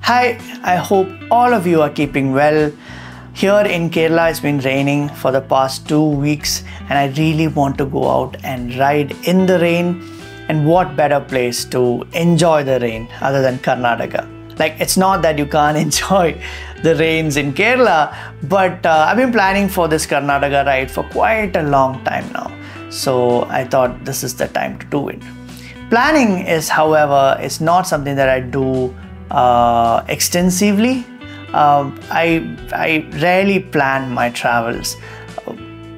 Hi, I hope all of you are keeping well. Here in Kerala, it's been raining for the past 2 weeks, and I really want to go out and ride in the rain. And what better place to enjoy the rain other than Karnataka? Like, it's not that you can't enjoy the rains in Kerala, but I've been planning for this Karnataka ride for quite a long time now. So I thought this is the time to do it. Planning is, however, is not something that I do extensively. I rarely plan my travels.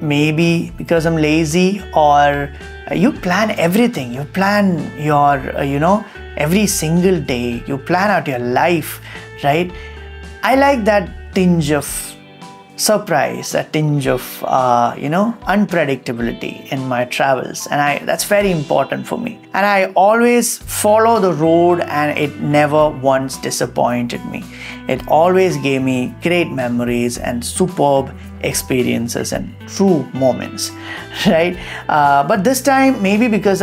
Maybe because I'm lazy, or you plan everything. You plan your, every single day. You plan out your life, right? I like that tinge of surprise, a tinge of unpredictability in my travels, and that's very important for me. And I always follow the road, and it never once disappointed me. It always gave me great memories and superb experiences and true moments, right? But this time, maybe because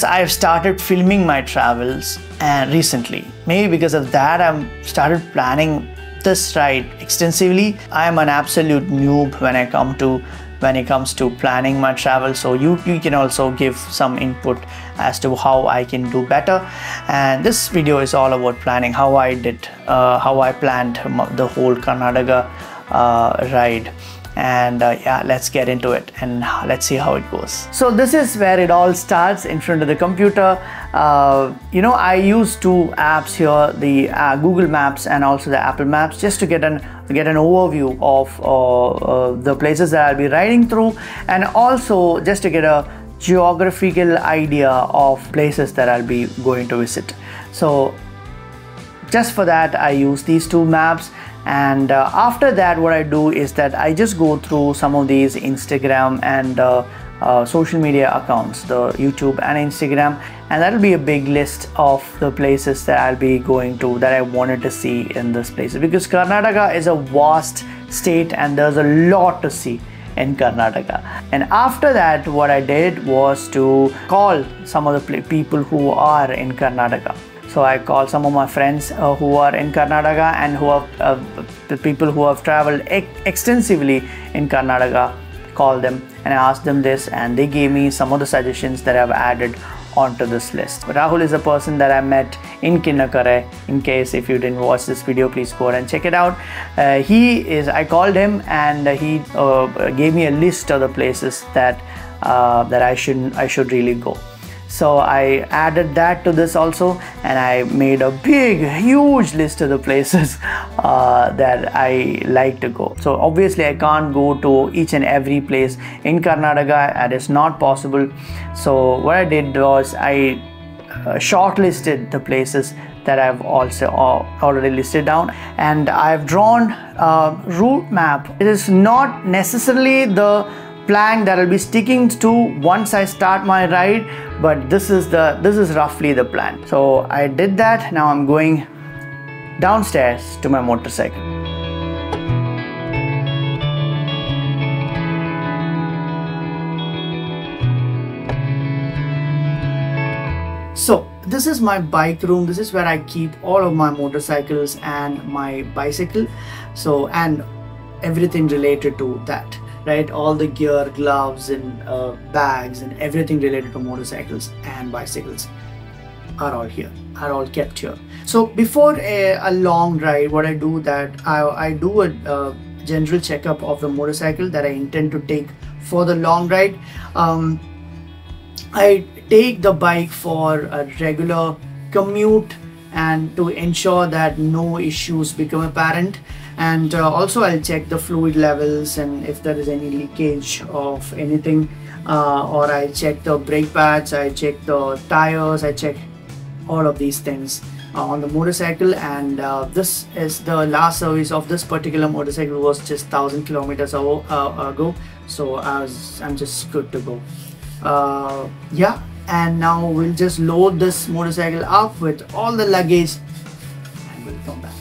I've started filming my travels and recently, maybe because of that, I've started planning this ride extensively. I am an absolute noob when it comes to planning my travel, so you can also give some input as to how I can do better. And this video is all about planning, how I planned the whole Karnataka ride. And yeah, let's get into it and let's see how it goes. So this is where it all starts, in front of the computer. I use two apps here, the Google Maps and also the Apple Maps, just to get an overview of the places that I'll be riding through, and also just to get a geographical idea of places that I'll be going to visit. So just for that, I use these two maps. And after that, what I do is that I just go through some of these Instagram and social media accounts, the YouTube and Instagram, and that'll be a big list of the places that I'll be going to, that I wanted to see in this place, because Karnataka is a vast state and there's a lot to see in Karnataka. And after that, what I did was to call some of the people who are in Karnataka. So I called some of my friends who are in Karnataka and who are the people who have traveled extensively in Karnataka. Called them and I asked them this, and they gave me some of the suggestions that I've added onto this list. Rahul is a person that I met in Kinnakare. In case if you didn't watch this video, please go ahead and check it out. I called him, and he gave me a list of the places that I should really go. So I added that to this also, and I made a huge list of the places that I like to go. So obviously I can't go to each and every place in Karnataka, that is not possible. So what I did was I shortlisted the places that I've also already listed down, and I've drawn a route map. It is not necessarily the plan that I'll be sticking to once I start my ride, but this is roughly the plan. So I did that. Now I'm going downstairs to my motorcycle. So this is my bike room. This is where I keep all of my motorcycles and my bicycle, and everything related to that. Right, all the gear, gloves, and bags, and everything related to motorcycles and bicycles are all kept here. So before a long ride, what I do that I do a general checkup of the motorcycle that I intend to take for the long ride. I take the bike for a regular commute, and to ensure that no issues become apparent. And also I'll check the fluid levels, and if there is any leakage of anything, or I check the brake pads, I check the tires, I check all of these things on the motorcycle. And this is the last service of this particular motorcycle was just 1,000 kilometers ago, so I'm just good to go. Yeah, and now we'll just load this motorcycle up with all the luggage and we'll come back.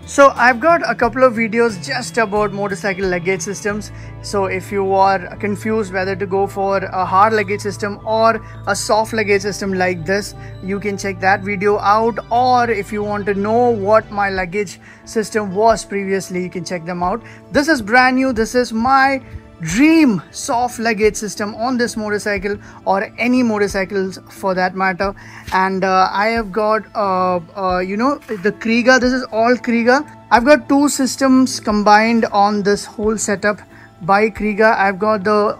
So I've got a couple of videos just about motorcycle luggage systems. So if you are confused whether to go for a hard luggage system or a soft luggage system like this, you can check that video out. Or if you want to know what my luggage system was previously, you can check them out. This is brand new. This is my dream soft luggage system on this motorcycle, or any motorcycles for that matter. And I have got you know, the Kriega. This is all Kriega. I've got two systems combined on this whole setup by Kriega. I've got the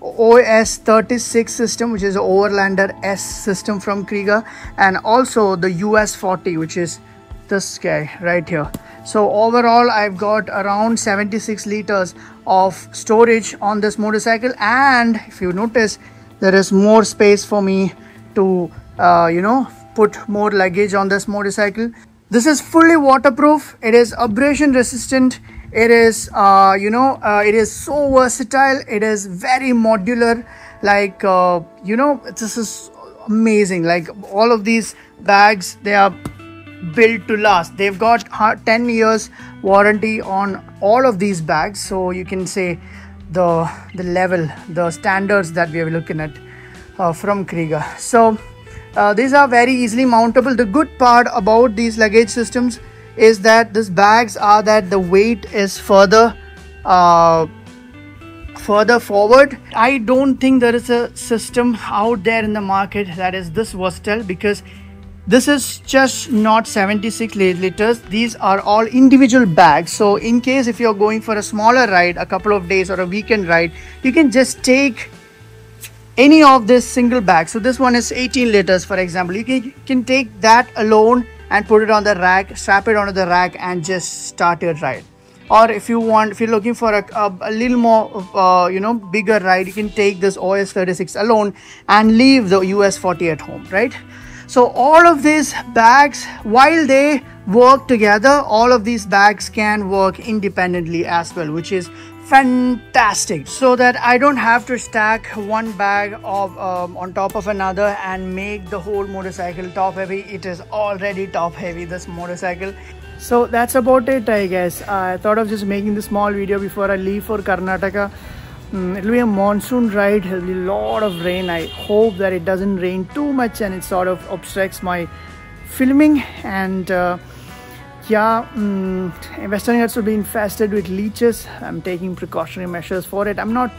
OS 36 system, which is Overlander S system from Kriega, and also the US 40, which is this guy right here. So overall I've got around 76 liters of storage on this motorcycle, and if you notice, there is more space for me to you know, put more luggage on this motorcycle. This is fully waterproof, it is abrasion resistant, it is you know, it is so versatile, it is very modular, like you know, this is amazing. Like all of these bags, they are built to last. They've got 10 years warranty on all of these bags, so you can say the level, the standards that we are looking at from Kriega. So these are very easily mountable. The good part about these luggage systems is that these bags are that the weight is further forward. I don't think there is a system out there in the market that is this versatile, because this is just not 76 liters. These are all individual bags. So in case if you're going for a smaller ride, a couple of days or a weekend ride, you can just take any of this single bag. So this one is 18 liters, for example. You can take that alone and put it on the rack, strap it onto the rack, and just start your ride. Or if you want, if you're looking for a little more you know, bigger ride, you can take this OS 36 alone and leave the US 40 at home, right? So all of these bags, while they work together, all of these bags can work independently as well, which is fantastic. So that I don't have to stack one bag of on top of another and make the whole motorcycle top heavy. It is already top heavy, this motorcycle. So that's about it, I guess. I thought of just making this small video before I leave for Karnataka. It'll be a monsoon ride. It'll be a lot of rain. I hope that it doesn't rain too much and it sort of obstructs my filming. And yeah, Western Ghats will be infested with leeches. I'm taking precautionary measures for it. I'm not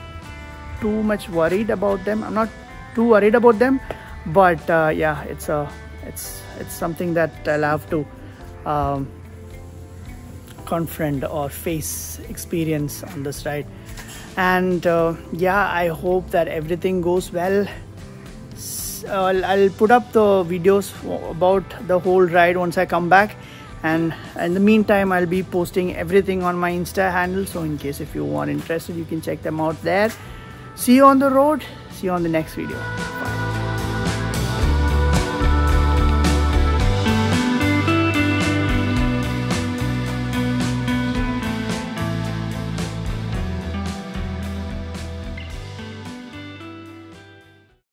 too much worried about them. I'm not too worried about them, but yeah, it's something that I'll have to confront or face, experience on this ride. And yeah, I hope that everything goes well. I'll put up the videos about the whole ride once I come back, and in the meantime I'll be posting everything on my Insta handle, so in case if you are interested, you can check them out there. See you on the road. See you on the next video. Bye.